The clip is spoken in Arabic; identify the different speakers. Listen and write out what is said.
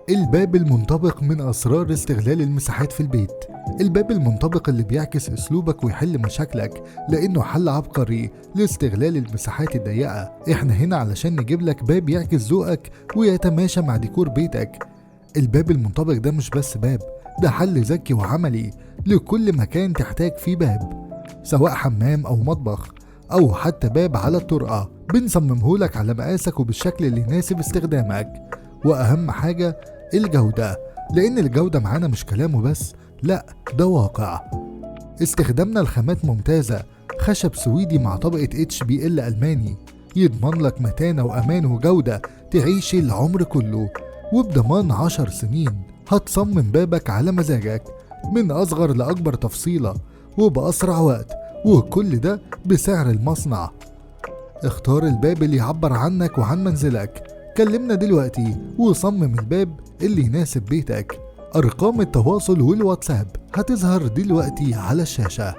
Speaker 1: الباب المنطبق من أسرار استغلال المساحات في البيت. الباب المنطبق اللي بيعكس أسلوبك ويحل مشاكلك، لأنه حل عبقري لاستغلال المساحات الضيقة. احنا هنا علشان نجيب لك باب يعكس ذوقك ويتماشى مع ديكور بيتك. الباب المنطبق ده مش بس باب، ده حل ذكي وعملي لكل مكان تحتاج فيه باب، سواء حمام أو مطبخ أو حتى باب على الطرقة. بنصممهولك على مقاسك وبالشكل اللي يناسب استخدامك. وأهم حاجة الجودة، لأن الجودة معانا مش كلام وبس، لأ ده واقع. استخدامنا الخامات ممتازة، خشب سويدي مع طبقة HBL ألماني يضمن لك متانة وأمان وجودة تعيش العمر كله، وبضمان 10 سنين. هتصمم بابك على مزاجك من أصغر لأكبر تفصيلة وبأسرع وقت، وكل ده بسعر المصنع. اختار الباب اللي يعبر عنك وعن منزلك. كلمنا دلوقتي وصمم الباب اللي يناسب بيتك. أرقام التواصل والواتساب هتظهر دلوقتي على الشاشة.